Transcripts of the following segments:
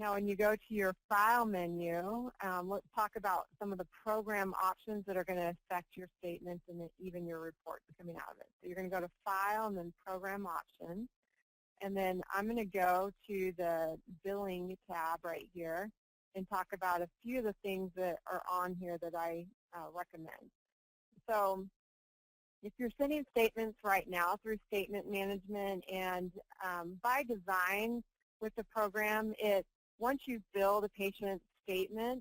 Now, when you go to your File menu, let's talk about some of the program options that are going to affect your statements and even your reports coming out of it. So you're going to go to File and then Program Options. And then I'm going to go to the Billing tab right here and talk about a few of the things that are on here that I recommend. So if you're sending statements right now through statement management, and by design with the program, once you bill the patient's statement,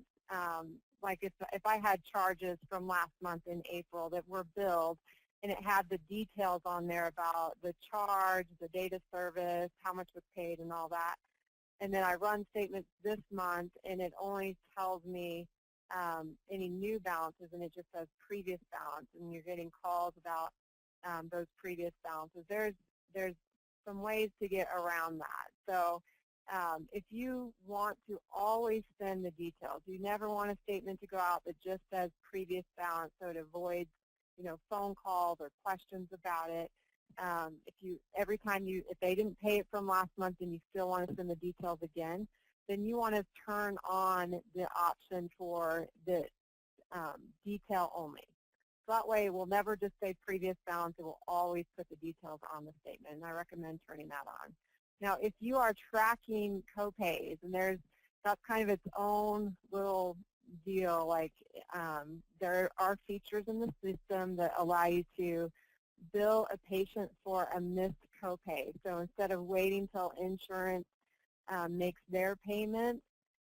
like if I had charges from last month in April that were billed, and it had the details on there about the charge, the data service, how much was paid, and all that. And then I run statements this month, and it only tells me any new balances, and it just says previous balance, and you're getting calls about those previous balances. There's some ways to get around that. So if you want to always send the details, you never want a statement to go out that just says previous balance, so it avoids phone calls or questions about it. If they didn't pay it from last month and you still want to send the details again, then you want to turn on the option for the detail only. So that way it will never just say previous balance, it will always put the details on the statement, and I recommend turning that on. Now, if you are tracking copays, and that's kind of its own little deal, like there are features in the system that allow you to bill a patient for a missed copay. So instead of waiting till insurance makes their payment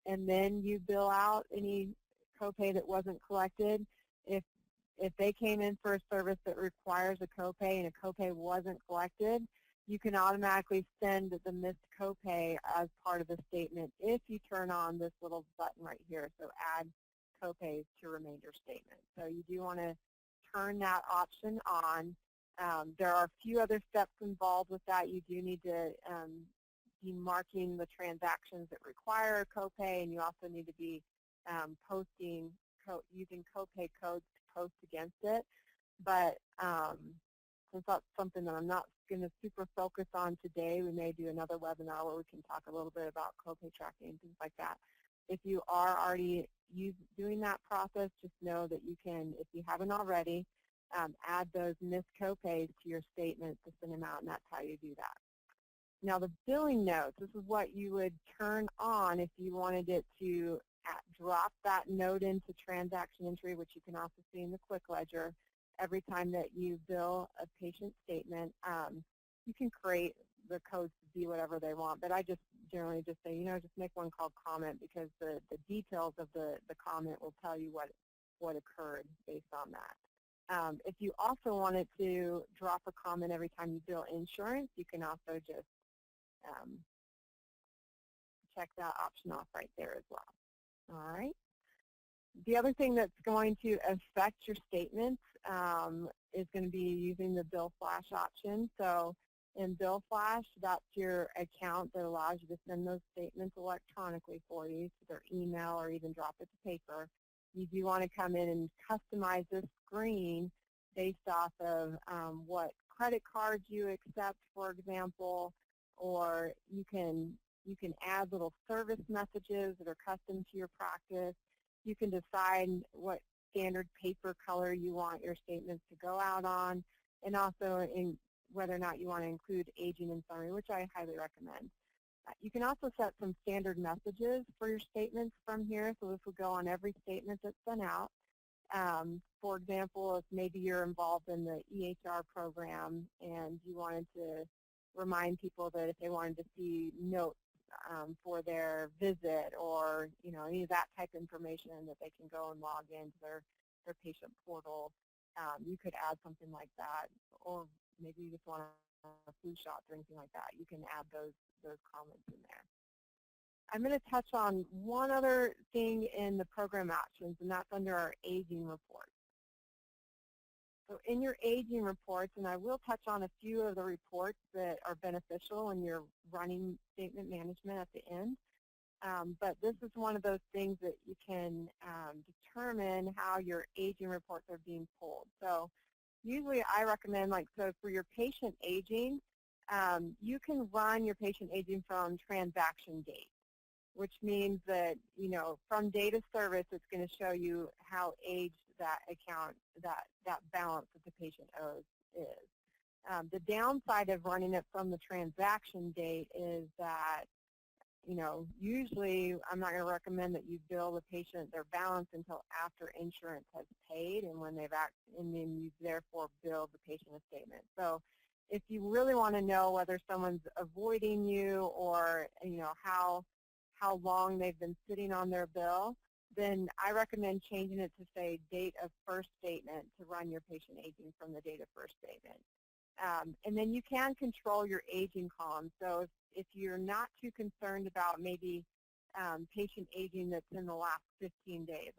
and then you bill out any copay that wasn't collected, if they came in for a service that requires a copay and a copay wasn't collected, you can automatically send the missed copay as part of the statement if you turn on this little button right here, so add copays to remainder statement. So you do want to turn that option on. There are a few other steps involved with that. You do need to be marking the transactions that require a copay, and you also need to be using copay codes to post against it. But since that's something that I'm not going to super focus on today, we may do another webinar where we can talk a little bit about copay tracking and things like that. If you are already doing that process, just know that you can, if you haven't already, add those missed copays to your statement to send them out, and that's how you do that. Now, the billing notes, this is what you would turn on if you wanted it to drop that note into transaction entry, which you can also see in the Quick Ledger. Every time that you bill a patient statement, you can create the codes to be whatever they want, but I just generally just say, just make one called comment, because the details of the comment will tell you what occurred based on that. If you also wanted to drop a comment every time you bill insurance, you can also just check that option off right there as well. All right. The other thing that's going to affect your statements is going to be using the Bill Flash option. So in Bill Flash, that's your account that allows you to send those statements electronically for you to their email or even drop it to paper. You do want to come in and customize this screen based off of what credit cards you accept, for example, or you can add little service messages that are custom to your practice. You can decide what standard paper color you want your statements to go out on, and also in whether or not you want to include aging and summary, which I highly recommend. You can also set some standard messages for your statements from here, so this will go on every statement that's sent out. For example, if maybe you're involved in the EHR program and you wanted to remind people that if they wanted to see notes for their visit, or any of that type of information, that they can go and log into their patient portal, you could add something like that. Or maybe you just want a flu shot or anything like that. You can add those comments in there. I'm going to touch on one other thing in the program actions, and that's under our aging reports. So in your aging reports, and I will touch on a few of the reports that are beneficial when you're running statement management at the end, but this is one of those things that you can determine how your aging reports are being pulled. So usually I recommend, so for your patient aging, you can run your patient aging from transaction date. which means that, from data service, it's going to show you how aged that account, that balance that the patient owes is. The downside of running it from the transaction date is that, usually I'm not going to recommend that you bill the patient their balance until after insurance has paid, and and then you therefore bill the patient a statement. So if you really want to know whether someone's avoiding you or, how long they've been sitting on their bill, then I recommend changing it to say date of first statement to run your patient aging from the date of first statement. And then you can control your aging column. So if you're not too concerned about maybe patient aging that's in the last 15 days,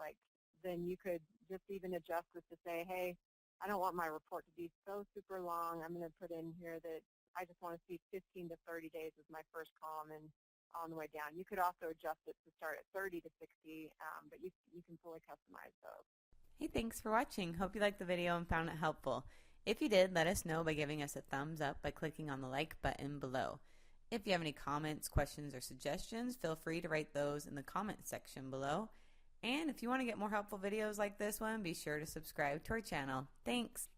then you could just even adjust this to say, hey, I don't want my report to be so super long. I'm going to put in here that I just want to see 15 to 30 days as my first column and on the way down. You could also adjust it to start at 30 to 60, but you can fully customize those. Hey, thanks for watching. Hope you liked the video and found it helpful. If you did, let us know by giving us a thumbs up by clicking on the like button below. If you have any comments, questions, or suggestions, feel free to write those in the comments section below. And if you want to get more helpful videos like this one, be sure to subscribe to our channel. Thanks.